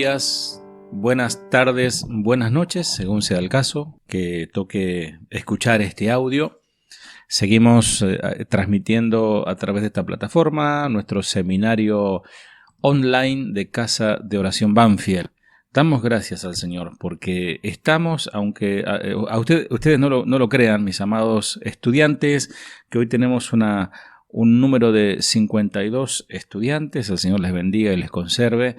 días, buenas tardes, buenas noches, según sea el caso que toque escuchar este audio. Seguimos transmitiendo a través de esta plataforma nuestro seminario online de Casa de Oración Banfield. Damos gracias al Señor porque estamos, aunque ustedes no lo crean, mis amados estudiantes, que hoy tenemos un número de 52 estudiantes. El Señor les bendiga y les conserve,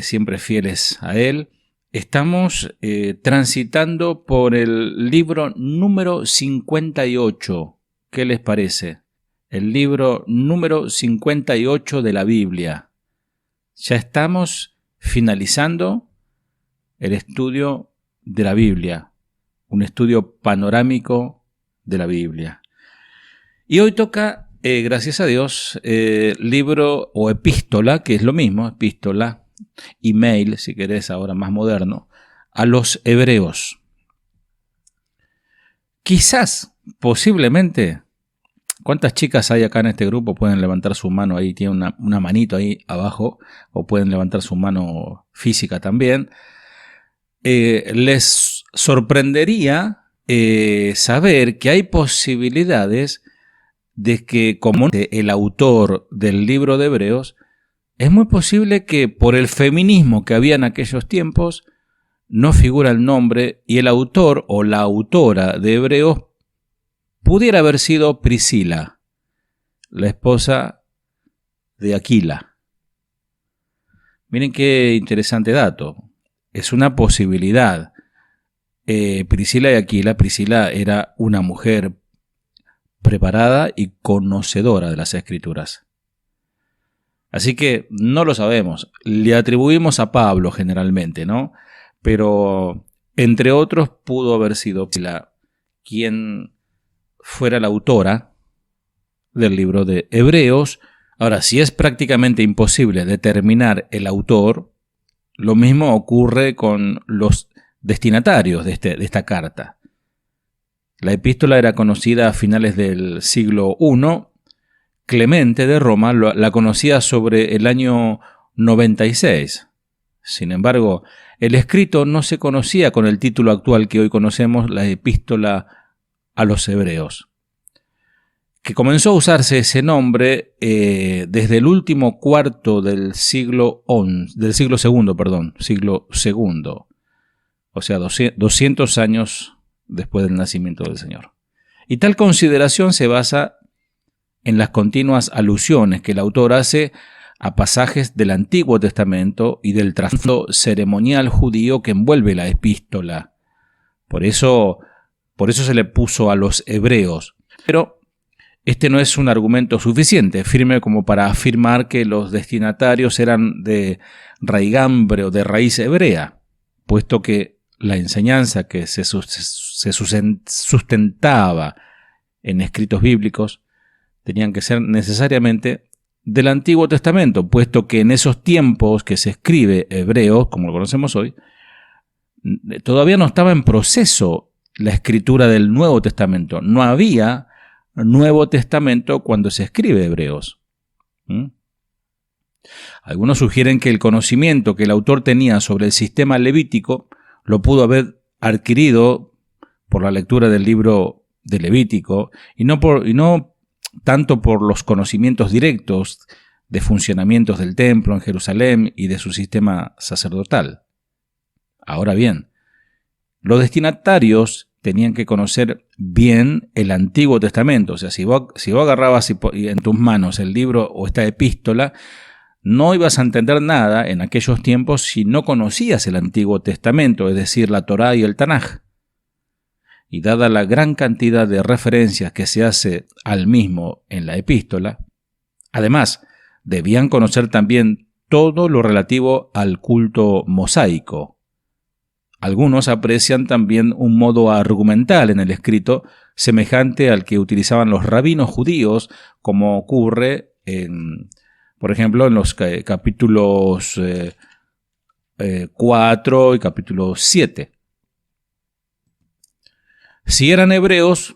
siempre fieles a Él. Estamos transitando por el libro número 58. ¿Qué les parece? El libro número 58 de la Biblia. Ya estamos finalizando el estudio de la Biblia, un estudio panorámico de la Biblia. Y hoy toca, gracias a Dios, libro o epístola, que es lo mismo, epístola, email, si querés, ahora más moderno, a los hebreos. Quizás, posiblemente, ¿cuántas chicas hay acá en este grupo? Pueden levantar su mano ahí, tienen una manito ahí abajo, o pueden levantar su mano física también. Les sorprendería saber que hay posibilidades de que, como el autor del libro de Hebreos, es muy posible que por el feminismo que había en aquellos tiempos no figura el nombre y el autor o la autora de Hebreos pudiera haber sido Priscila, la esposa de Aquila. Miren qué interesante dato. Es una posibilidad. Priscila y Aquila. Priscila era una mujer preparada y conocedora de las Escrituras. Así que no lo sabemos. Le atribuimos a Pablo generalmente, ¿no? Pero entre otros pudo haber sido Priscila quien fuera la autora del libro de Hebreos. Ahora, si es prácticamente imposible determinar el autor, lo mismo ocurre con los destinatarios de esta carta. La epístola era conocida a finales del siglo I. Clemente de Roma la conocía sobre el año 96. Sin embargo, el escrito no se conocía con el título actual que hoy conocemos, la epístola a los hebreos, que comenzó a usarse ese nombre desde el último cuarto del siglo II, o sea, 200 años después del nacimiento del Señor. Y tal consideración se basa en las continuas alusiones que el autor hace a pasajes del Antiguo Testamento y del trasfondo ceremonial judío que envuelve la epístola. Por eso se le puso a los hebreos. Pero este no es un argumento suficiente, firme como para afirmar que los destinatarios eran de raigambre o de raíz hebrea, puesto que la enseñanza que se sustentaba en escritos bíblicos tenían que ser necesariamente del Antiguo Testamento, puesto que en esos tiempos que se escribe Hebreos, como lo conocemos hoy, todavía no estaba en proceso la escritura del Nuevo Testamento. No había Nuevo Testamento cuando se escribe Hebreos. Algunos sugieren que el conocimiento que el autor tenía sobre el sistema levítico lo pudo haber adquirido por la lectura del libro de Levítico y no tanto por los conocimientos directos de funcionamientos del templo en Jerusalén y de su sistema sacerdotal. Ahora bien, los destinatarios tenían que conocer bien el Antiguo Testamento. O sea, si vos agarrabas en tus manos el libro o esta epístola, no ibas a entender nada en aquellos tiempos si no conocías el Antiguo Testamento, es decir, la Torá y el Tanaj. Y dada la gran cantidad de referencias que se hace al mismo en la epístola, además, debían conocer también todo lo relativo al culto mosaico. Algunos aprecian también un modo argumental en el escrito semejante al que utilizaban los rabinos judíos, como ocurre, por ejemplo, en los capítulos 4 y capítulo 7. Si eran hebreos,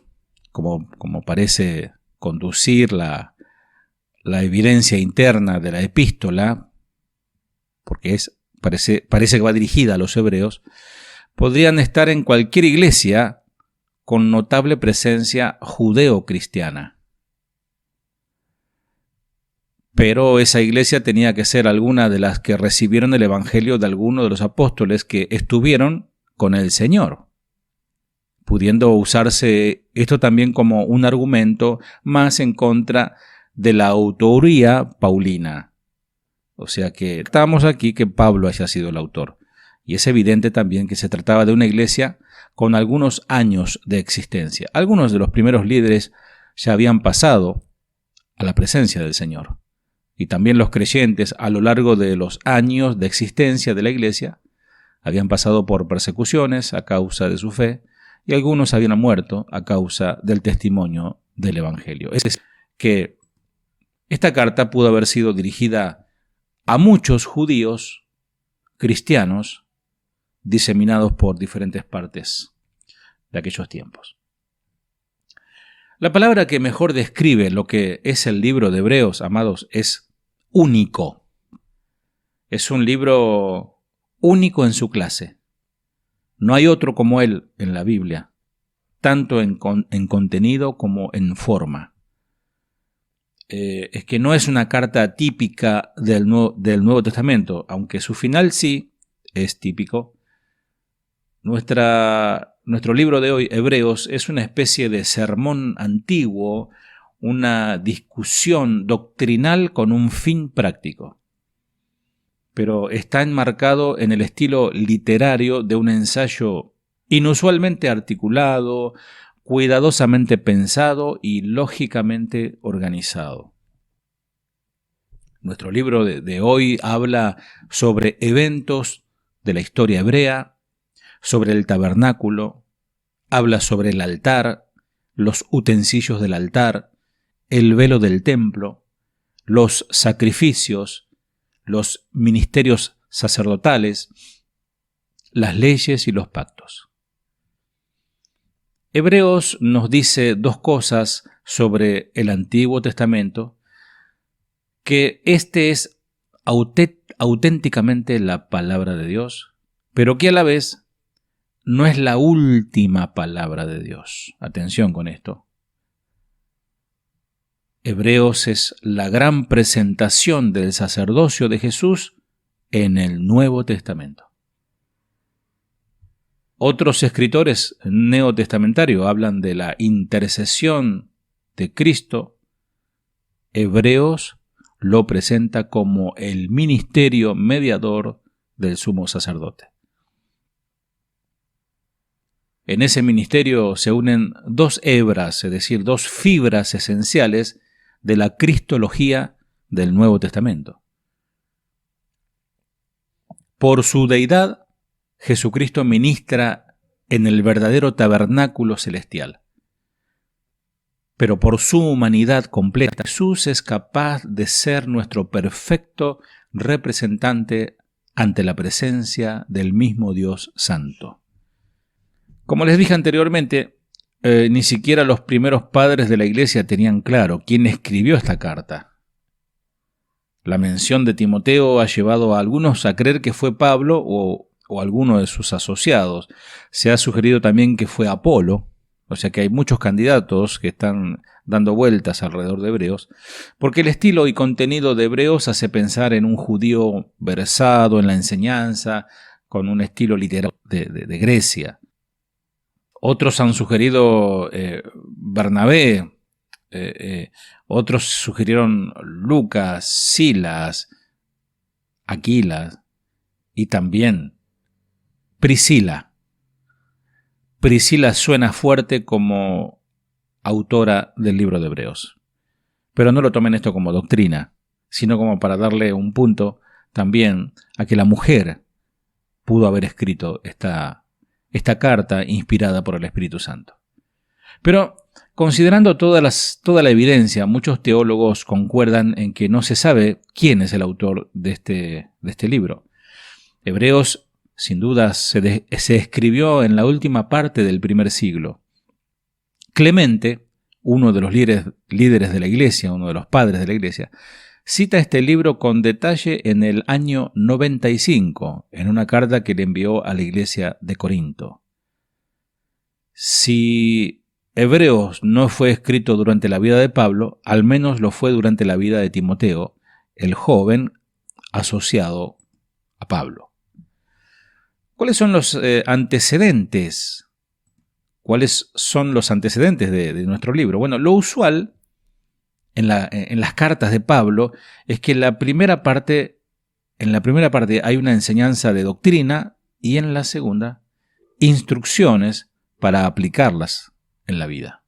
como parece conducir la evidencia interna de la epístola, porque es parece que va dirigida a los hebreos, podrían estar en cualquier iglesia con notable presencia judeo-cristiana. Pero esa iglesia tenía que ser alguna de las que recibieron el evangelio de alguno de los apóstoles que estuvieron con el Señor, pudiendo usarse esto también como un argumento más en contra de la autoría paulina. O sea que estamos aquí que Pablo haya sido el autor. Y es evidente también que se trataba de una iglesia con algunos años de existencia. Algunos de los primeros líderes ya habían pasado a la presencia del Señor. Y también los creyentes, a lo largo de los años de existencia de la iglesia, habían pasado por persecuciones a causa de su fe, y algunos habían muerto a causa del testimonio del Evangelio. Es decir, que esta carta pudo haber sido dirigida a muchos judíos cristianos diseminados por diferentes partes de aquellos tiempos. La palabra que mejor describe lo que es el libro de Hebreos, amados, es único. Es un libro único en su clase. No hay otro como él en la Biblia, tanto en contenido como en forma. Es que no es una carta típica del Nuevo Testamento, aunque su final sí es típico. Nuestro libro de hoy, Hebreos, es una especie de sermón antiguo, una discusión doctrinal con un fin práctico. Pero está enmarcado en el estilo literario de un ensayo inusualmente articulado, cuidadosamente pensado y lógicamente organizado. Nuestro libro de hoy habla sobre eventos de la historia hebrea, sobre el tabernáculo, habla sobre el altar, los utensilios del altar, el velo del templo, los sacrificios, los ministerios sacerdotales, las leyes y los pactos. Hebreos nos dice dos cosas sobre el Antiguo Testamento, que este es auténticamente la palabra de Dios, pero que a la vez no es la última palabra de Dios. Atención con esto. Hebreos es la gran presentación del sacerdocio de Jesús en el Nuevo Testamento. Otros escritores neotestamentarios hablan de la intercesión de Cristo. Hebreos lo presenta como el ministerio mediador del sumo sacerdote. En ese ministerio se unen dos hebras, es decir, dos fibras esenciales de la cristología del Nuevo Testamento. Por su deidad, Jesucristo ministra en el verdadero tabernáculo celestial. Pero por su humanidad completa, Jesús es capaz de ser nuestro perfecto representante ante la presencia del mismo Dios Santo. Como les dije anteriormente, ni siquiera los primeros padres de la iglesia tenían claro quién escribió esta carta. La mención de Timoteo ha llevado a algunos a creer que fue Pablo o alguno de sus asociados. Se ha sugerido también que fue Apolo, o sea que hay muchos candidatos que están dando vueltas alrededor de Hebreos, porque el estilo y contenido de Hebreos hace pensar en un judío versado en la enseñanza, con un estilo literario de Grecia. Otros han sugerido Bernabé, otros sugirieron Lucas, Silas, Aquila y también Priscila. Priscila suena fuerte como autora del libro de Hebreos. Pero no lo tomen esto como doctrina, sino como para darle un punto también a que la mujer pudo haber escrito esta carta inspirada por el Espíritu Santo. Pero considerando toda la evidencia, muchos teólogos concuerdan en que no se sabe quién es el autor de este libro. Hebreos, sin duda, se escribió en la última parte del primer siglo. Clemente, uno de los líderes de la iglesia, uno de los padres de la iglesia, cita este libro con detalle en el año 95, en una carta que le envió a la iglesia de Corinto. Si Hebreos no fue escrito durante la vida de Pablo, al menos lo fue durante la vida de Timoteo, el joven asociado a Pablo. ¿Cuáles son los antecedentes? ¿Cuáles son los antecedentes de nuestro libro? Bueno, lo usual en las cartas de Pablo es que en la primera parte hay una enseñanza de doctrina y en la segunda instrucciones para aplicarlas en la vida.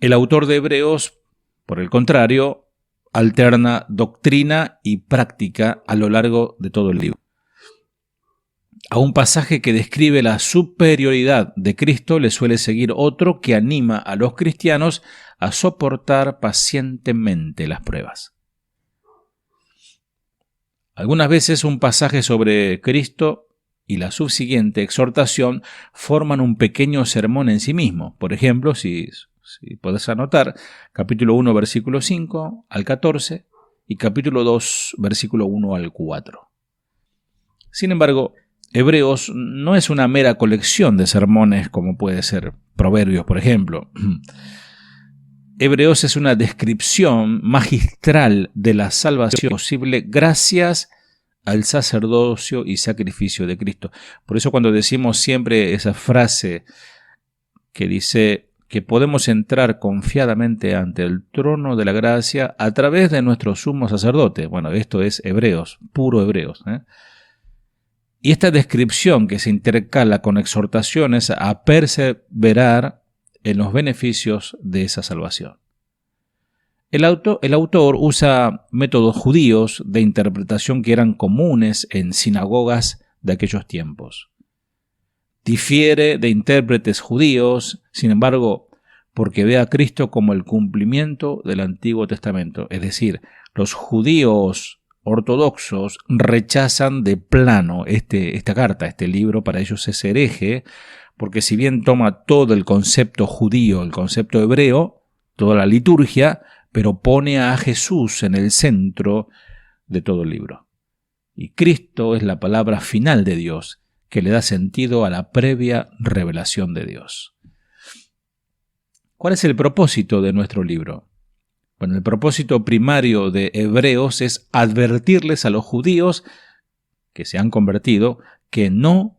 El autor de Hebreos, por el contrario, alterna doctrina y práctica a lo largo de todo el libro. A un pasaje que describe la superioridad de Cristo le suele seguir otro que anima a los cristianos a soportar pacientemente las pruebas. Algunas veces un pasaje sobre Cristo y la subsiguiente exhortación forman un pequeño sermón en sí mismo. Por ejemplo, si podés anotar, capítulo 1, versículo 5 al 14 y capítulo 2, versículo 1 al 4. Sin embargo, Hebreos no es una mera colección de sermones como puede ser Proverbios, por ejemplo. Hebreos es una descripción magistral de la salvación posible gracias al sacerdocio y sacrificio de Cristo. Por eso cuando decimos siempre esa frase que dice que podemos entrar confiadamente ante el trono de la gracia a través de nuestro sumo sacerdote. Bueno, esto es Hebreos, puro Hebreos, Y esta descripción que se intercala con exhortaciones a perseverar en los beneficios de esa salvación. El autor usa métodos judíos de interpretación que eran comunes en sinagogas de aquellos tiempos. Difiere de intérpretes judíos, sin embargo, porque ve a Cristo como el cumplimiento del Antiguo Testamento. Es decir, los judíos ortodoxos rechazan de plano esta carta, este libro. Para ellos es hereje, porque si bien toma todo el concepto judío, el concepto hebreo, toda la liturgia, pero pone a Jesús en el centro de todo el libro. Y Cristo es la palabra final de Dios, que le da sentido a la previa revelación de Dios. ¿Cuál es el propósito de nuestro libro? Bueno, el propósito primario de Hebreos es advertirles a los judíos que se han convertido que no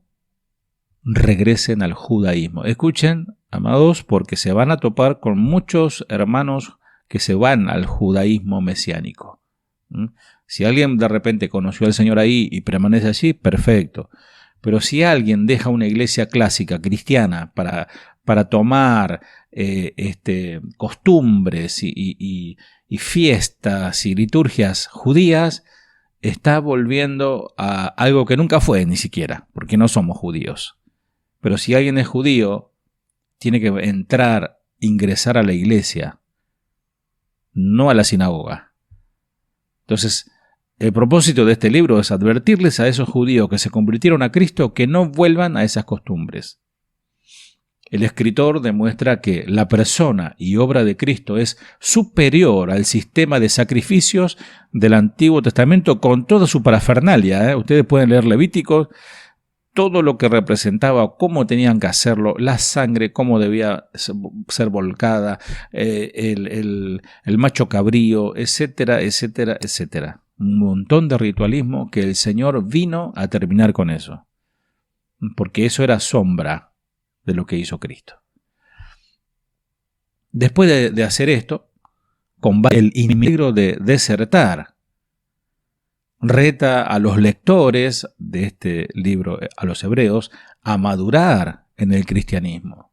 regresen al judaísmo. Escuchen, amados, porque se van a topar con muchos hermanos que se van al judaísmo mesiánico. Si alguien de repente conoció al Señor ahí y permanece allí, perfecto. Pero si alguien deja una iglesia clásica cristiana para tomar costumbres y fiestas y liturgias judías, está volviendo a algo que nunca fue ni siquiera, porque no somos judíos. Pero si alguien es judío, tiene que ingresar a la iglesia, no a la sinagoga. Entonces, el propósito de este libro es advertirles a esos judíos que se convirtieron a Cristo que no vuelvan a esas costumbres. El escritor demuestra que la persona y obra de Cristo es superior al sistema de sacrificios del Antiguo Testamento con toda su parafernalia. Ustedes pueden leer Levíticos, todo lo que representaba, cómo tenían que hacerlo, la sangre, cómo debía ser volcada, el macho cabrío, etcétera, etcétera, etcétera. Un montón de ritualismo que el Señor vino a terminar con eso. Porque eso era sombra de lo que hizo Cristo. Después de hacer esto, combate el peligro de desertar. Reta a los lectores de este libro, a los hebreos, a madurar en el cristianismo.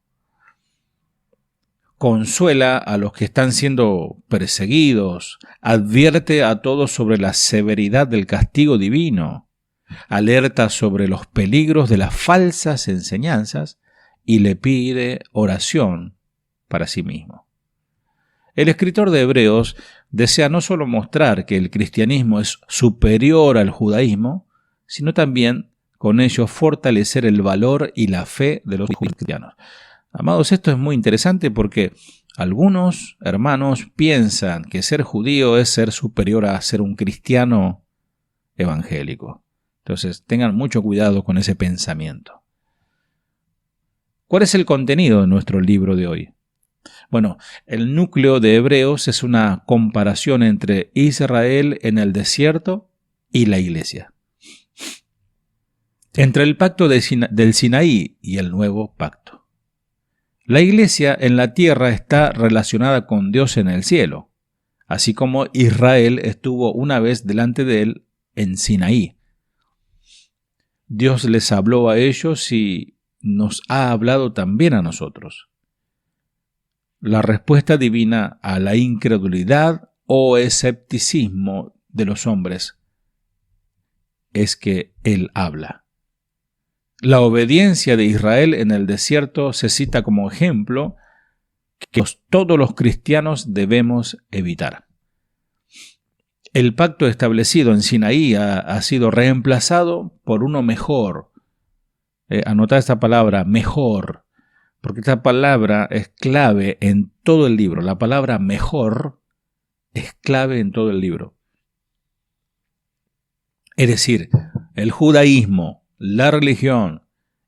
Consuela a los que están siendo perseguidos, advierte a todos sobre la severidad del castigo divino, alerta sobre los peligros de las falsas enseñanzas y le pide oración para sí mismo. El escritor de Hebreos desea no solo mostrar que el cristianismo es superior al judaísmo, sino también con ello fortalecer el valor y la fe de los cristianos. Amados, esto es muy interesante porque Algunos hermanos piensan que ser judío es ser superior a ser un cristiano evangélico. Entonces, tengan mucho cuidado con ese pensamiento. ¿Cuál es el contenido de nuestro libro de hoy? Bueno, el núcleo de Hebreos es una comparación entre Israel en el desierto y la iglesia. Entre el pacto del Sinaí y el nuevo pacto. La iglesia en la tierra está relacionada con Dios en el cielo, así como Israel estuvo una vez delante de él en Sinaí. Dios les habló a ellos y nos ha hablado también a nosotros. La respuesta divina a la incredulidad o escepticismo de los hombres es que Él habla. La obediencia de Israel en el desierto se cita como ejemplo que todos los cristianos debemos evitar. El pacto establecido en Sinaí ha sido reemplazado por uno mejor. Anotad esta palabra, mejor, porque esta palabra es clave en todo el libro. La palabra mejor es clave en todo el libro. Es decir, el judaísmo, la religión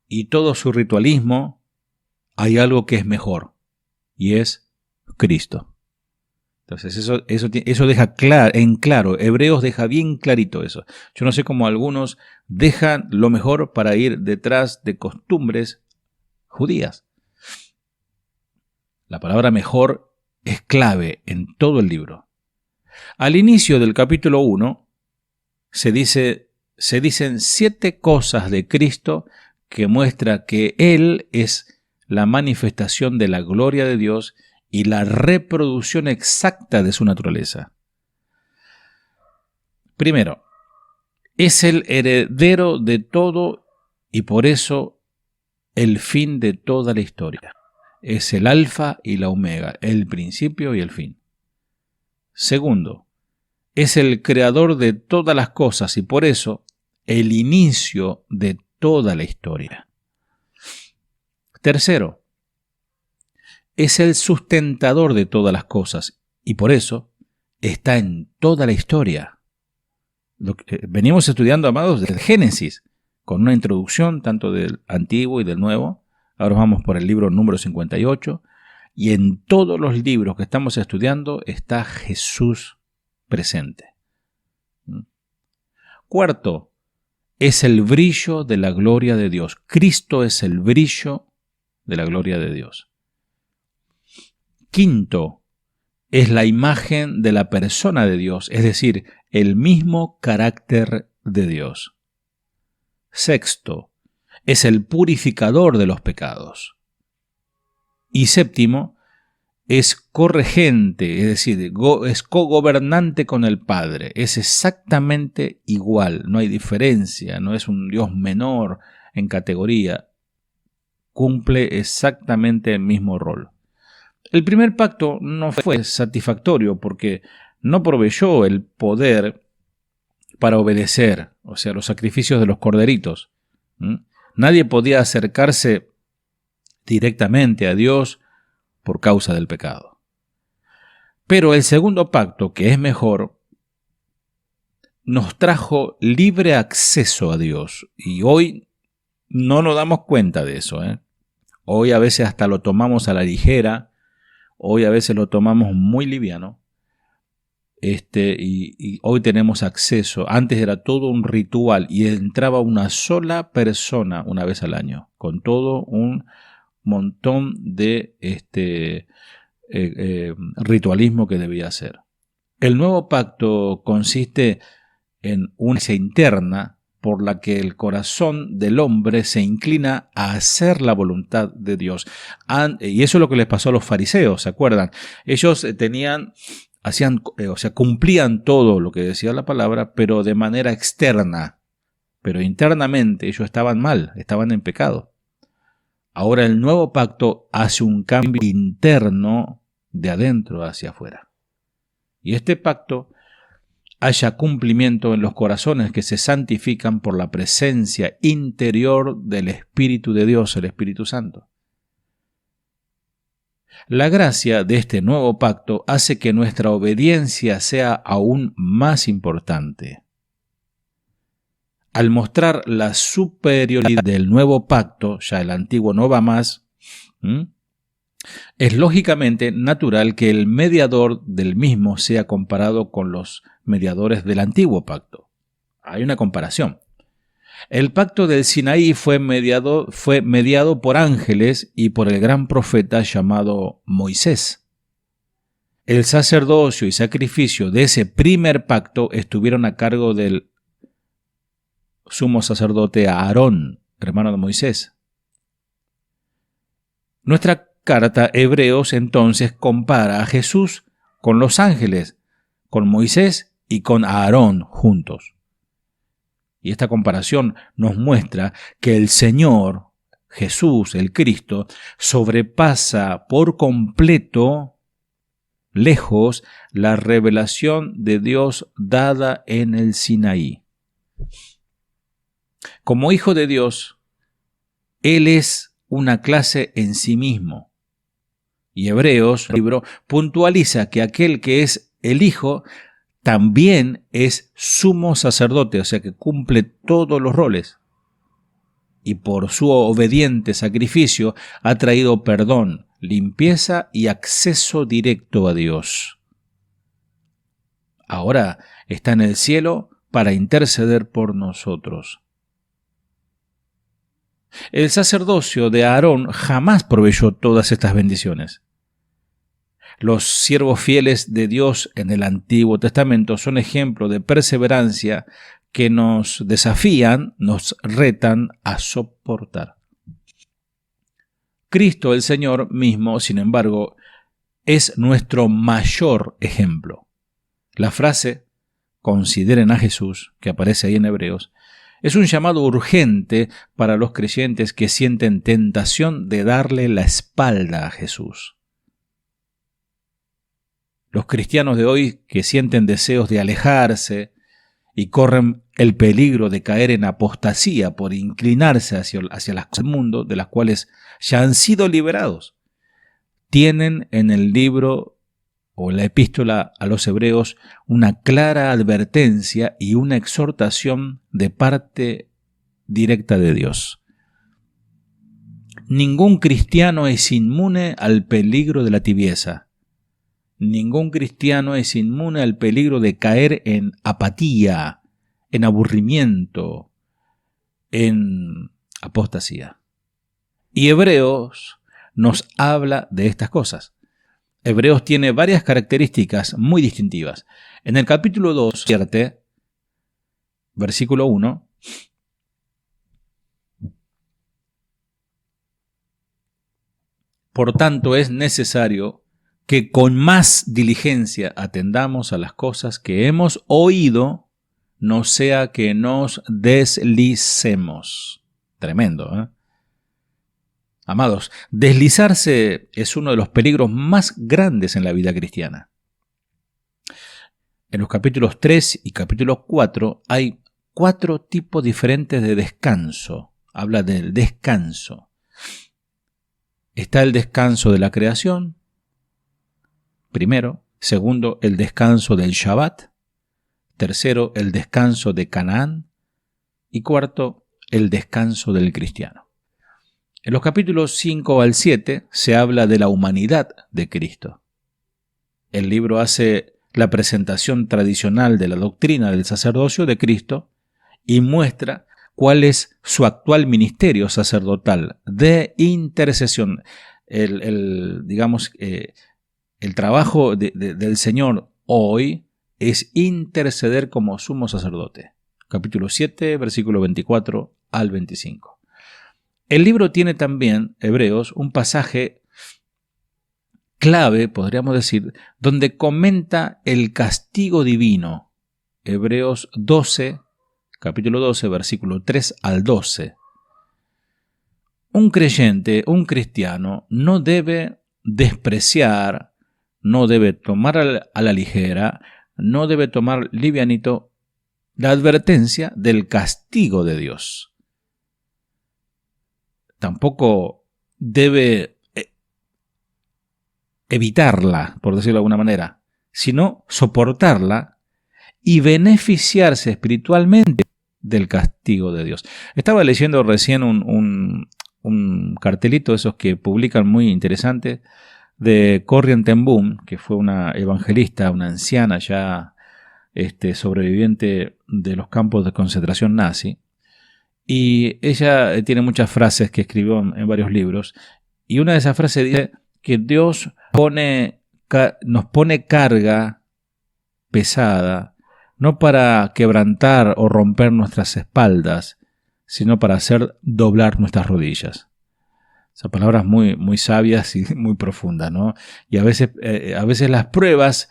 y todo su ritualismo, hay algo que es mejor, y es Cristo. Entonces eso deja en claro, Hebreos deja bien clarito eso. Yo no sé cómo algunos dejan lo mejor para ir detrás de costumbres judías. La palabra mejor es clave en todo el libro. Al inicio del capítulo 1 se dicen 7 cosas de Cristo que muestra que Él es la manifestación de la gloria de Dios y la reproducción exacta de su naturaleza. Primero, es el heredero de todo y por eso el fin de toda la historia. Es el alfa y la omega, el principio y el fin. Segundo, es el creador de todas las cosas y por eso el inicio de toda la historia. Tercero, es el sustentador de todas las cosas y por eso está en toda la historia. Venimos estudiando, amados, desde Génesis, con una introducción tanto del Antiguo y del Nuevo. Ahora vamos por el libro número 58 y en todos los libros que estamos estudiando está Jesús presente. Cuarto, es el brillo de la gloria de Dios. Cristo es el brillo de la gloria de Dios. Quinto, es la imagen de la persona de Dios, es decir, el mismo carácter de Dios. Sexto, es el purificador de los pecados. Y séptimo, es corregente, es decir, es cogobernante con el Padre. Es exactamente igual, no hay diferencia, no es un Dios menor en categoría. Cumple exactamente el mismo rol. El primer pacto no fue satisfactorio porque no proveyó el poder para obedecer, o sea, los sacrificios de los corderitos. Nadie podía acercarse directamente a Dios por causa del pecado. Pero el segundo pacto, que es mejor, nos trajo libre acceso a Dios. Y hoy no nos damos cuenta de eso. Hoy a veces hasta lo tomamos a la ligera. Hoy a veces lo tomamos muy liviano. Y hoy tenemos acceso. Antes era todo un ritual y entraba una sola persona una vez al año, con todo un montón de ritualismo que debía hacer. El nuevo pacto consiste en una iglesia interna por la que el corazón del hombre se inclina a hacer la voluntad de Dios. Y eso es lo que les pasó a los fariseos, ¿se acuerdan? Ellos cumplían todo lo que decía la palabra, pero de manera externa. Pero internamente ellos estaban mal, estaban en pecado. Ahora el nuevo pacto hace un cambio interno de adentro hacia afuera. Y este pacto haya cumplimiento en los corazones que se santifican por la presencia interior del Espíritu de Dios, el Espíritu Santo. La gracia de este nuevo pacto hace que nuestra obediencia sea aún más importante. Al mostrar la superioridad del nuevo pacto, ya el antiguo no va más, es lógicamente natural que el mediador del mismo sea comparado con los mediadores del antiguo pacto. Hay una comparación. El pacto del Sinaí fue mediado por ángeles y por el gran profeta llamado Moisés. El sacerdocio y sacrificio de ese primer pacto estuvieron a cargo del sumo sacerdote Aarón, hermano de Moisés. Nuestra carta Hebreos entonces compara a Jesús con los ángeles, con Moisés y con Aarón juntos. Y esta comparación nos muestra que el Señor, Jesús, el Cristo, sobrepasa por completo, lejos, la revelación de Dios dada en el Sinaí. Como Hijo de Dios, Él es una clase en sí mismo. Y Hebreos, el libro, puntualiza que aquel que es el Hijo también es sumo sacerdote, o sea que cumple todos los roles. Y por su obediente sacrificio ha traído perdón, limpieza y acceso directo a Dios. Ahora está en el cielo para interceder por nosotros. El sacerdocio de Aarón jamás proveyó todas estas bendiciones. Los siervos fieles de Dios en el Antiguo Testamento son ejemplo de perseverancia que nos desafían, nos retan a soportar. Cristo el Señor mismo, sin embargo, es nuestro mayor ejemplo. La frase "consideren a Jesús", que aparece ahí en Hebreos, es un llamado urgente para los creyentes que sienten tentación de darle la espalda a Jesús. Los cristianos de hoy que sienten deseos de alejarse y corren el peligro de caer en apostasía por inclinarse hacia las cosas del mundo, de las cuales ya han sido liberados, tienen en el libro o la epístola a los Hebreos una clara advertencia y una exhortación de parte directa de Dios. Ningún cristiano es inmune al peligro de la tibieza. Ningún cristiano es inmune al peligro de caer en apatía, en aburrimiento, en apostasía. Y Hebreos nos habla de estas cosas. Hebreos tiene varias características muy distintivas. En el capítulo 2, versículo 1, por tanto es necesario que con más diligencia atendamos a las cosas que hemos oído, no sea que nos deslicemos. Tremendo, ¿eh? Amados, deslizarse es uno de los peligros más grandes en la vida cristiana. En los capítulos 3 y capítulo 4 hay 4 tipos diferentes de descanso. Habla del descanso. Está el descanso de la creación, primero. Segundo, el descanso del Shabbat. Tercero, el descanso de Canaán. Y cuarto, el descanso del cristiano. En los capítulos 5 al 7 se habla de la humanidad de Cristo. El libro hace la presentación tradicional de la doctrina del sacerdocio de Cristo y muestra cuál es su actual ministerio sacerdotal de intercesión. El trabajo del Señor hoy es interceder como sumo sacerdote. Capítulo 7, versículo 24 al 25. El libro tiene también, Hebreos, un pasaje clave, podríamos decir, donde comenta el castigo divino. Hebreos 12, capítulo 12, versículo 3 al 12. Un creyente, un cristiano, no debe despreciar, no debe tomar a la ligera, no debe tomar livianito la advertencia del castigo de Dios. Tampoco debe evitarla, por decirlo de alguna manera, sino soportarla y beneficiarse espiritualmente del castigo de Dios. Estaba leyendo recién un cartelito de esos que publican muy interesante de Corrie ten Boom, que fue una evangelista, una anciana ya sobreviviente de los campos de concentración nazi. Y ella tiene muchas frases que escribió en varios libros. Y una de esas frases dice que Dios nos pone carga pesada, no para quebrantar o romper nuestras espaldas, sino para hacer doblar nuestras rodillas. Son palabras muy, muy sabias y muy profundas, ¿no? Y a veces las pruebas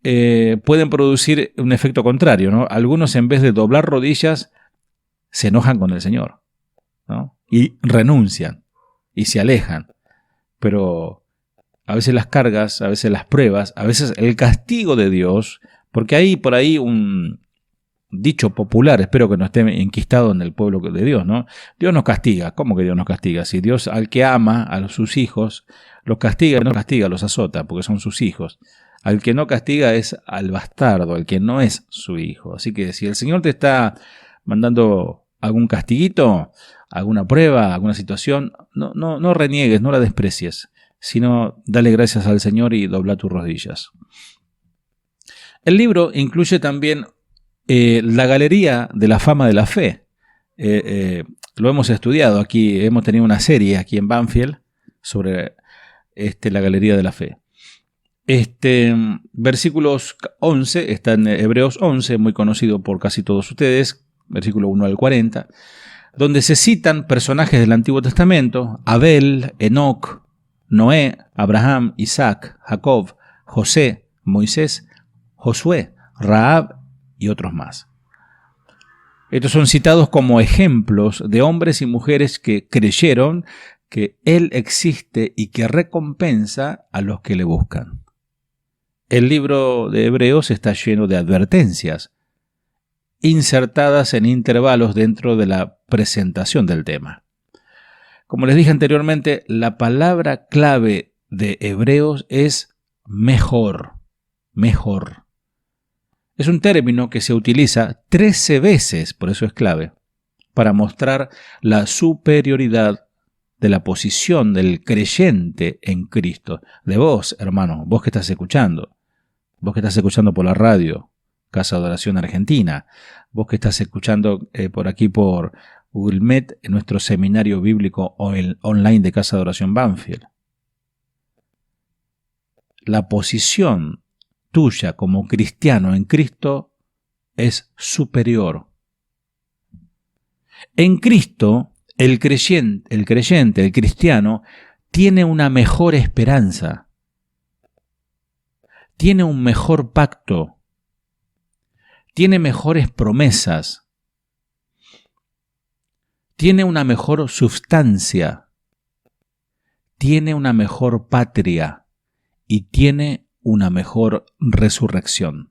pueden producir un efecto contrario, ¿no? Algunos, en vez de doblar rodillas, se enojan con el Señor, ¿no? Y renuncian y se alejan. Pero a veces las cargas, a veces las pruebas, a veces el castigo de Dios, porque hay por ahí un dicho popular, espero que no esté enquistado en el pueblo de Dios, ¿no? Dios nos castiga. ¿Cómo que Dios nos castiga? Si Dios al que ama, a sus hijos, los castiga, no castiga, los azota, porque son sus hijos. Al que no castiga es al bastardo, al que no es su hijo. Así que si el Señor te está mandando algún castiguito, alguna prueba, alguna situación, no reniegues, no la desprecies, sino dale gracias al Señor y dobla tus rodillas. El libro incluye también la galería de la fama de la fe. Lo hemos estudiado aquí, hemos tenido una serie aquí en Banfield sobre la galería de la fe. Versículos 11, está en Hebreos 11, muy conocido por casi todos ustedes, versículo 1 al 40, donde se citan personajes del Antiguo Testamento: Abel, Enoc, Noé, Abraham, Isaac, Jacob, José, Moisés, Josué, Rahab y otros más. Estos son citados como ejemplos de hombres y mujeres que creyeron que Él existe y que recompensa a los que le buscan. El libro de Hebreos está lleno de advertencias insertadas en intervalos dentro de la presentación del tema. Como les dije anteriormente, la palabra clave de Hebreos es mejor. Mejor. Es un término que se utiliza 13 veces, por eso es clave, para mostrar la superioridad de la posición del creyente en Cristo. De vos, hermano, vos que estás escuchando por la radio, Casa de Oración Argentina, vos que estás escuchando por aquí por Google Meet, en nuestro seminario bíblico online de Casa de Oración Banfield. La posición tuya como cristiano en Cristo es superior. En Cristo, el creyente, el cristiano, tiene una mejor esperanza, tiene un mejor pacto, tiene mejores promesas, tiene una mejor sustancia, tiene una mejor patria y tiene una mejor resurrección.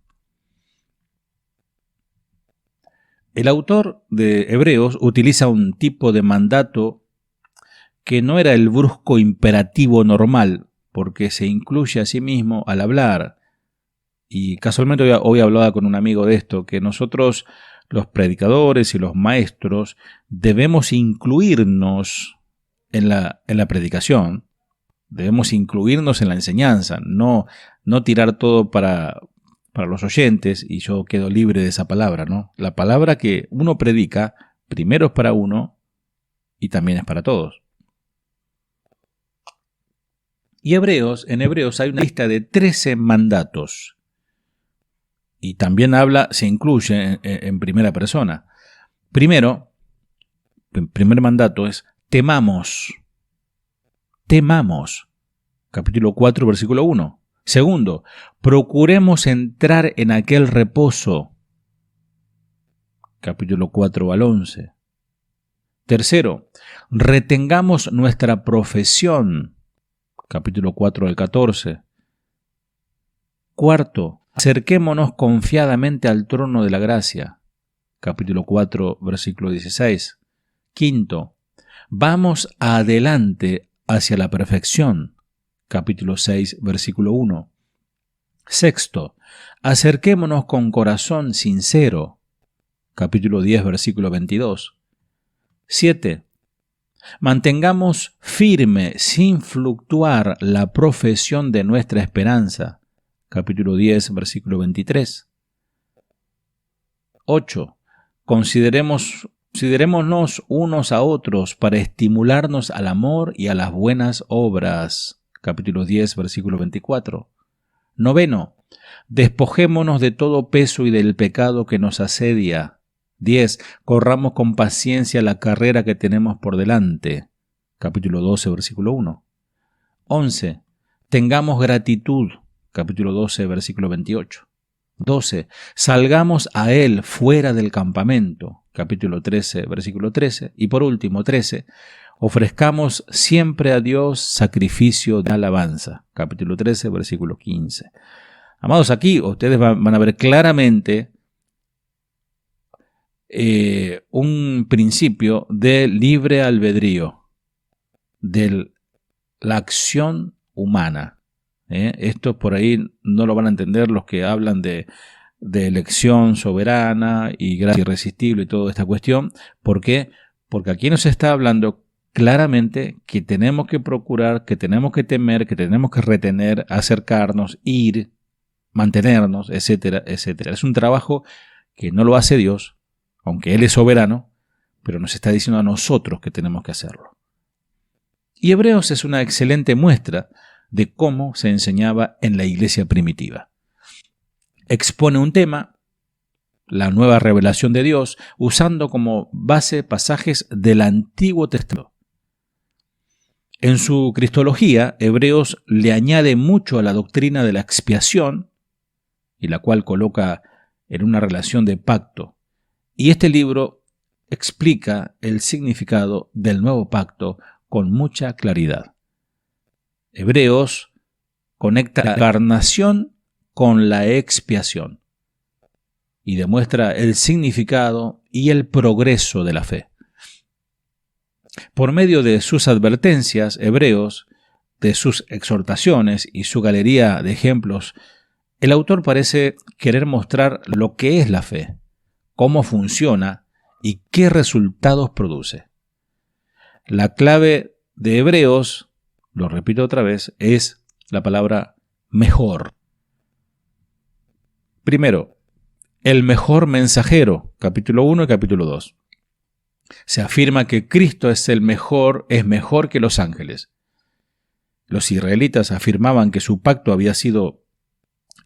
El autor de Hebreos utiliza un tipo de mandato que no era el brusco imperativo normal, porque se incluye a sí mismo al hablar. Y casualmente hoy hablaba con un amigo de esto, que nosotros, los predicadores y los maestros, debemos incluirnos en la predicación, debemos incluirnos en la enseñanza, no tirar todo para los oyentes y yo quedo libre de esa palabra, ¿no? La palabra que uno predica, primero es para uno y también es para todos. Y en Hebreos hay una lista de 13 mandatos. Y también se incluye en primera persona. Primero, el primer mandato es temamos. Temamos. Capítulo 4, versículo 1. Segundo, procuremos entrar en aquel reposo. Capítulo 4 al 11. Tercero, retengamos nuestra profesión. Capítulo 4 al 14. Cuarto, acerquémonos confiadamente al trono de la gracia. Capítulo 4, versículo 16. Quinto, vamos adelante hacia la perfección. capítulo 6, versículo 1. Sexto, acerquémonos con corazón sincero, capítulo 10, versículo 22. 7. Mantengamos firme, sin fluctuar, la profesión de nuestra esperanza, capítulo 10, versículo 23. 8. Considerémonos unos a otros para estimularnos al amor y a las buenas obras, capítulo 10, versículo 24. 9. Despojémonos de todo peso y del pecado que nos asedia. 10. Corramos con paciencia la carrera que tenemos por delante. Capítulo 12, versículo 1. 11. Tengamos gratitud. Capítulo 12, versículo 28. 12. Salgamos a Él fuera del campamento. Capítulo 13, versículo 13. Y por último, 13. Ofrezcamos siempre a Dios sacrificio de alabanza. Capítulo 13, versículo 15. Amados, aquí ustedes van a ver claramente un principio de libre albedrío, de la acción humana. Esto por ahí no lo van a entender los que hablan de elección soberana y gracia irresistible y toda esta cuestión. ¿Por qué? Porque aquí nos está hablando claramente que tenemos que procurar, que tenemos que temer, que tenemos que retener, acercarnos, ir, mantenernos, etcétera, etcétera. Es un trabajo que no lo hace Dios, aunque Él es soberano, pero nos está diciendo a nosotros que tenemos que hacerlo. Y Hebreos es una excelente muestra de cómo se enseñaba en la iglesia primitiva. Expone un tema, la nueva revelación de Dios, usando como base pasajes del Antiguo Testamento. En su cristología, Hebreos le añade mucho a la doctrina de la expiación, y la cual coloca en una relación de pacto. Y este libro explica el significado del nuevo pacto con mucha claridad. Hebreos conecta la encarnación con la expiación y demuestra el significado y el progreso de la fe. Por medio de sus advertencias, Hebreos, de sus exhortaciones y su galería de ejemplos, el autor parece querer mostrar lo que es la fe, cómo funciona y qué resultados produce. La clave de Hebreos, lo repito otra vez, es la palabra mejor. Primero, el mejor mensajero, capítulo 1 y capítulo 2. Se afirma que Cristo es mejor que los ángeles. Los israelitas afirmaban que su pacto había sido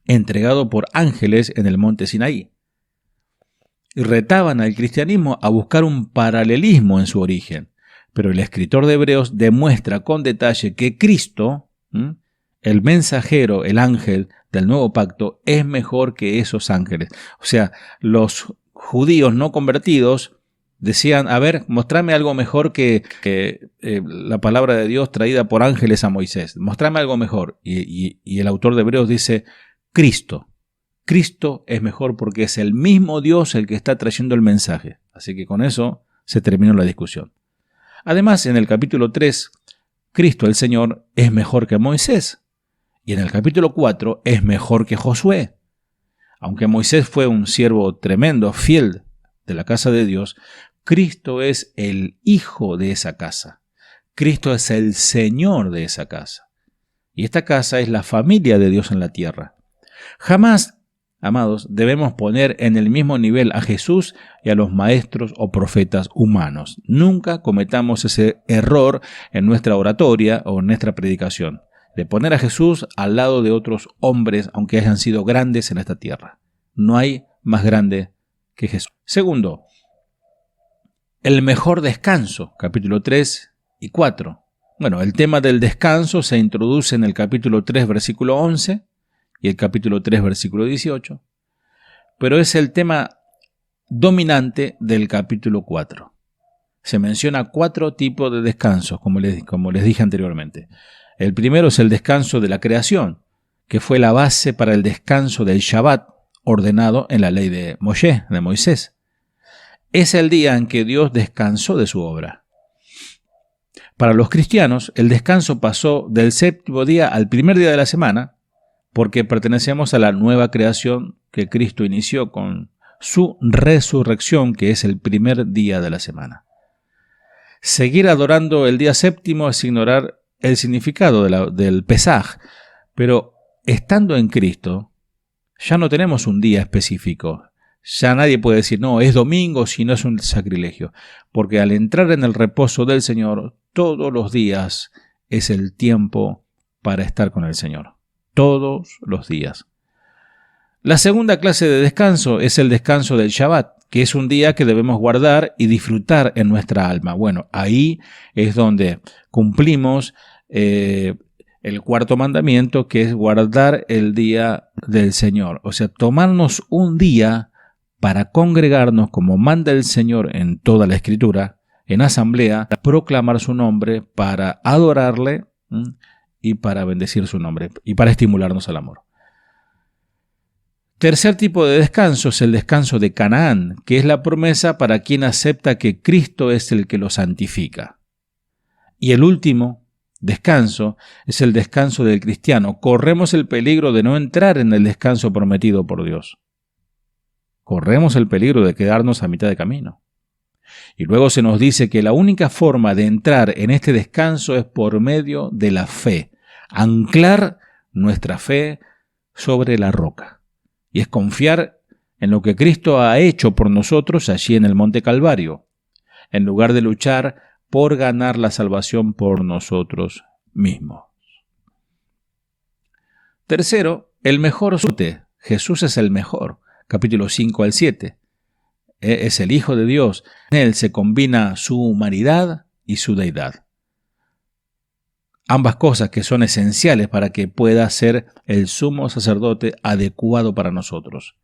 entregado por ángeles en el monte Sinaí. Y retaban al cristianismo a buscar un paralelismo en su origen. Pero el escritor de Hebreos demuestra con detalle que Cristo, el mensajero, el ángel del nuevo pacto, es mejor que esos ángeles. O sea, los judíos no convertidos decían, a ver, mostrame algo mejor que la palabra de Dios traída por ángeles a Moisés. Mostrame algo mejor. Y el autor de Hebreos dice, Cristo. Cristo es mejor porque es el mismo Dios el que está trayendo el mensaje. Así que con eso se terminó la discusión. Además, en el capítulo 3, Cristo el Señor es mejor que Moisés. Y en el capítulo 4 es mejor que Josué. Aunque Moisés fue un siervo tremendo, fiel de la casa de Dios, Cristo es el hijo de esa casa. Cristo es el Señor de esa casa. Y esta casa es la familia de Dios en la tierra. Jamás, amados, debemos poner en el mismo nivel a Jesús y a los maestros o profetas humanos. Nunca cometamos ese error en nuestra oratoria o en nuestra predicación, de poner a Jesús al lado de otros hombres, aunque hayan sido grandes en esta tierra. No hay más grande que Jesús. Segundo, el mejor descanso, capítulo 3 y 4. Bueno, el tema del descanso se introduce en el capítulo 3, versículo 11, y el capítulo 3, versículo 18, pero es el tema dominante del capítulo 4. Se menciona 4 tipos de descansos, como les dije anteriormente. El primero es el descanso de la creación, que fue la base para el descanso del Shabbat, ordenado en la ley de Moisés. Es el día en que Dios descansó de su obra. Para los cristianos, el descanso pasó del séptimo día al primer día de la semana, porque pertenecemos a la nueva creación que Cristo inició con su resurrección, que es el primer día de la semana. Seguir adorando el día séptimo es ignorar el significado del Pesaj, pero estando en Cristo, ya no tenemos un día específico. Ya nadie puede decir, no, es domingo, si no es un sacrilegio. Porque al entrar en el reposo del Señor, todos los días es el tiempo para estar con el Señor. Todos los días. La segunda clase de descanso es el descanso del Shabbat, que es un día que debemos guardar y disfrutar en nuestra alma. Bueno, ahí es donde cumplimos el cuarto mandamiento, que es guardar el día del Señor. O sea, tomarnos un día para congregarnos como manda el Señor en toda la Escritura, en asamblea, para proclamar su nombre, para adorarle y para bendecir su nombre y para estimularnos al amor. Tercer tipo de descanso es el descanso de Canaán, que es la promesa para quien acepta que Cristo es el que lo santifica. Y el último descanso es el descanso del cristiano. Corremos el peligro de no entrar en el descanso prometido por Dios. Corremos el peligro de quedarnos a mitad de camino. Y luego se nos dice que la única forma de entrar en este descanso es por medio de la fe. Anclar nuestra fe sobre la roca. Y es confiar en lo que Cristo ha hecho por nosotros allí en el Monte Calvario, en lugar de luchar por ganar la salvación por nosotros mismos. Tercero, el mejor sacerdote. Jesús es el mejor. Capítulo 5 al 7. Es el Hijo de Dios. En él se combina su humanidad y su deidad. Ambas cosas que son esenciales para que pueda ser el sumo sacerdote adecuado para nosotros.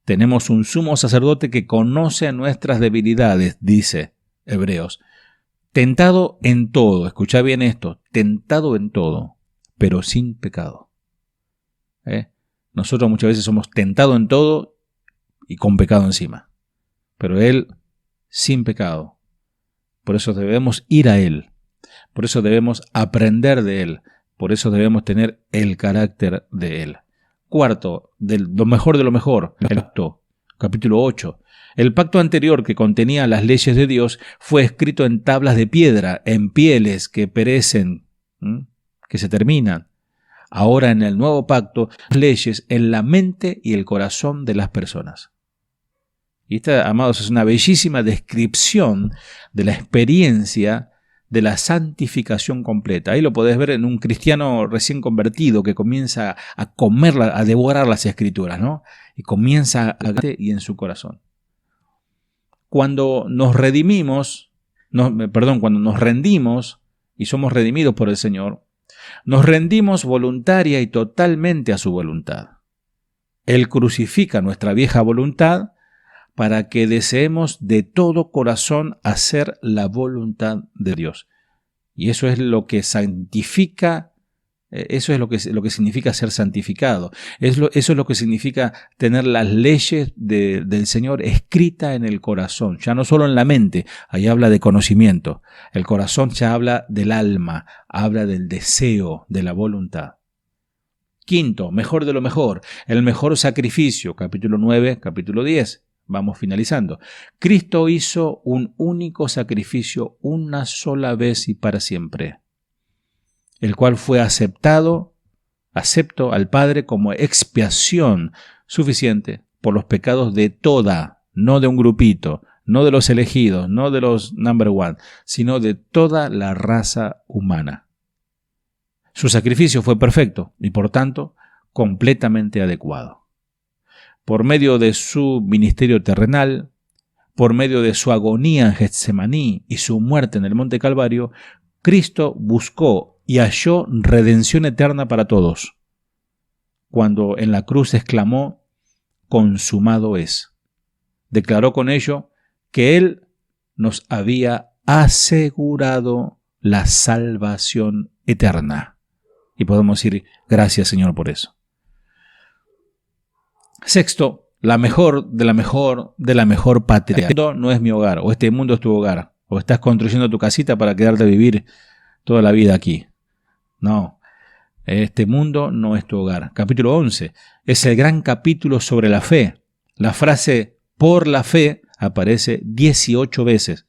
Tenemos un sumo sacerdote que conoce nuestras debilidades, dice Hebreos. Tentado en todo, escucha bien esto, tentado en todo, pero sin pecado. Nosotros muchas veces somos tentados en todo y con pecado encima. Pero Él sin pecado. Por eso debemos ir a Él. Por eso debemos aprender de Él. Por eso debemos tener el carácter de Él. Cuarto, lo mejor de lo mejor, el pacto, capítulo 8. El pacto anterior que contenía las leyes de Dios fue escrito en tablas de piedra, en pieles que perecen, que se terminan. Ahora en el nuevo pacto, leyes en la mente y el corazón de las personas. Y esta, amados, es una bellísima descripción de la experiencia de la santificación completa. Ahí lo podés ver en un cristiano recién convertido que comienza a comerla, a devorar las escrituras, ¿no? Y comienza y en su corazón. Cuando nos redimimos, cuando nos rendimos y somos redimidos por el Señor, nos rendimos voluntaria y totalmente a su voluntad. Él crucifica nuestra vieja voluntad para que deseemos de todo corazón hacer la voluntad de Dios. Y eso es lo que santifica, eso es lo que significa ser santificado. Eso es lo que significa tener las leyes del Señor escritas en el corazón, ya no solo en la mente, ahí habla de conocimiento. El corazón ya habla del alma, habla del deseo, de la voluntad. Quinto, mejor de lo mejor, el mejor sacrificio, capítulo 9, capítulo 10. Vamos finalizando. Cristo hizo un único sacrificio una sola vez y para siempre, el cual fue acepto al Padre como expiación suficiente por los pecados de toda, no de un grupito, no de los elegidos, no de los number one, sino de toda la raza humana. Su sacrificio fue perfecto y por tanto completamente adecuado. Por medio de su ministerio terrenal, por medio de su agonía en Getsemaní y su muerte en el Monte Calvario, Cristo buscó y halló redención eterna para todos, cuando en la cruz exclamó, consumado es. Declaró con ello que Él nos había asegurado la salvación eterna. Y podemos decir, gracias Señor por eso. Sexto, la mejor de la mejor patria. Este mundo no es mi hogar, o este mundo es tu hogar. ¿O estás construyendo tu casita para quedarte a vivir toda la vida aquí? No, este mundo no es tu hogar. Capítulo 11 es el gran capítulo sobre la fe. La frase por la fe aparece 18 veces.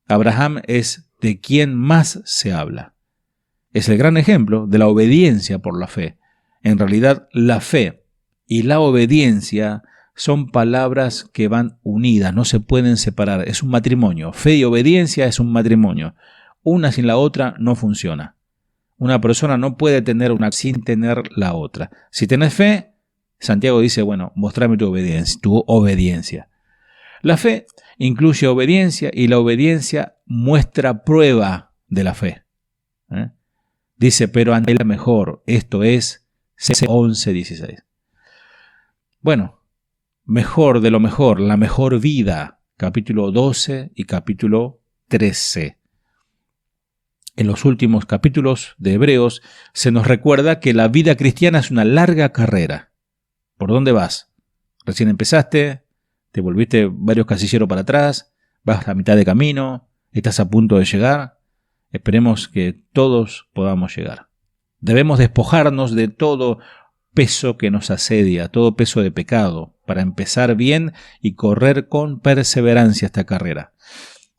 Abraham es de quien más se habla. Es el gran ejemplo de la obediencia por la fe. En realidad, la fe y la obediencia son palabras que van unidas, no se pueden separar. Es un matrimonio. Fe y obediencia es un matrimonio. Una sin la otra no funciona. Una persona no puede tener una sin tener la otra. Si tenés fe, Santiago dice, bueno, mostrame tu obediencia. La fe incluye obediencia y la obediencia muestra prueba de la fe. Dice, pero ante la mejor, esto es 11:16. Bueno, mejor de lo mejor, la mejor vida, capítulo 12 y capítulo 13. En los últimos capítulos de Hebreos se nos recuerda que la vida cristiana es una larga carrera. ¿Por dónde vas? Recién empezaste, te volviste varios casilleros para atrás, vas a mitad de camino, estás a punto de llegar. Esperemos que todos podamos llegar. Debemos despojarnos de todo peso que nos asedia, todo peso de pecado, para empezar bien y correr con perseverancia esta carrera.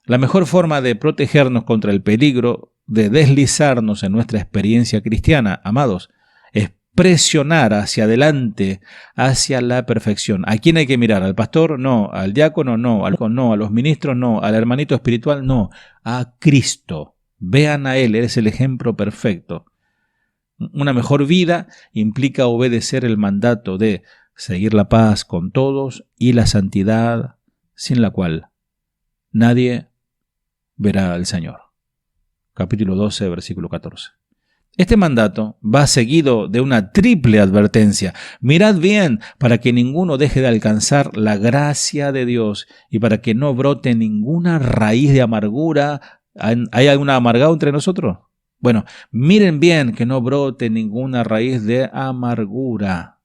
La mejor forma de protegernos contra el peligro de deslizarnos en nuestra experiencia cristiana, amados, es presionar hacia adelante, hacia la perfección. ¿A quién hay que mirar? ¿Al pastor? No. ¿Al diácono? No. ¿A los ministros? No. ¿Al hermanito espiritual? No. A Cristo. Vean a Él, Él es el ejemplo perfecto. Una mejor vida implica obedecer el mandato de seguir la paz con todos y la santidad sin la cual nadie verá al Señor. Capítulo 12, versículo 14. Este mandato va seguido de una triple advertencia. Mirad bien para que ninguno deje de alcanzar la gracia de Dios y para que no brote ninguna raíz de amargura. ¿Hay alguna amargado entre nosotros? Bueno, miren bien que no brote ninguna raíz de amargura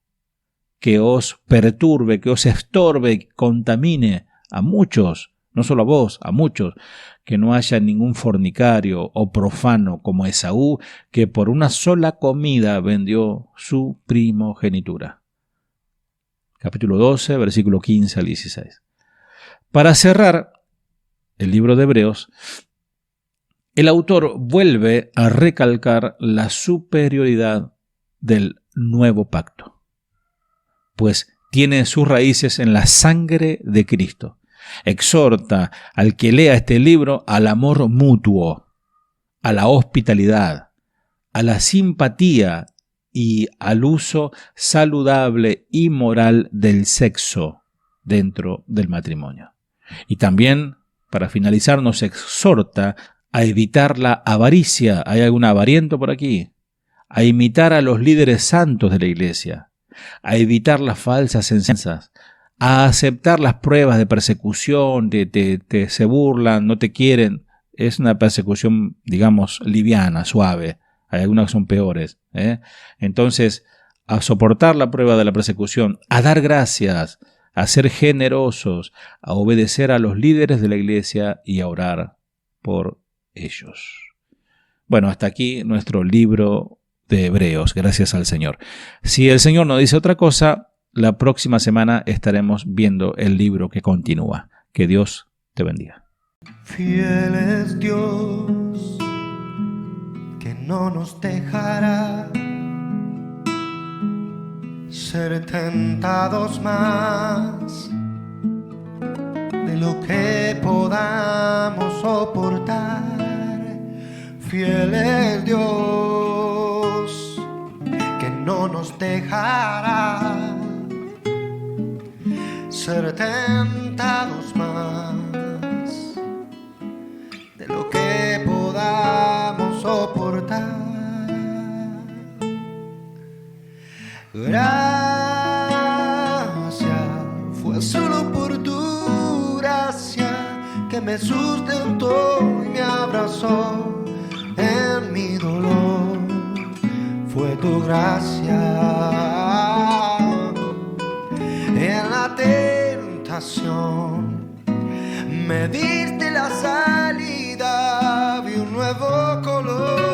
que os perturbe, que os estorbe, que contamine a muchos, no solo a vos, a muchos, que no haya ningún fornicario o profano como Esaú, que por una sola comida vendió su primogenitura. Capítulo 12, versículo 15 al 16. Para cerrar el libro de Hebreos, el autor vuelve a recalcar la superioridad del nuevo pacto, pues tiene sus raíces en la sangre de Cristo. Exhorta al que lea este libro al amor mutuo, a la hospitalidad, a la simpatía y al uso saludable y moral del sexo dentro del matrimonio. Y también, para finalizar, nos exhorta a evitar la avaricia. ¿Hay algún avariento por aquí? A imitar a los líderes santos de la iglesia, a evitar las falsas enseñanzas, a aceptar las pruebas de persecución, se burlan, no te quieren. Es una persecución, digamos, liviana, suave. Hay algunas que son peores. Entonces, a soportar la prueba de la persecución, a dar gracias, a ser generosos, a obedecer a los líderes de la iglesia y a orar por ellos. Bueno, hasta aquí nuestro libro de Hebreos, gracias al Señor. Si el Señor nos dice otra cosa, la próxima semana estaremos viendo el libro que continúa. Que Dios te bendiga. Fiel es Dios, que no nos dejará ser tentados más de lo que podamos soportar. Fiel es Dios, que no nos dejará ser tentados más de lo que podamos soportar. Gracias, fue solo por tu gracia que me sustentó y me abrazó en mi dolor. Fue tu gracia en la tentación, Me diste la salida, vi un nuevo color.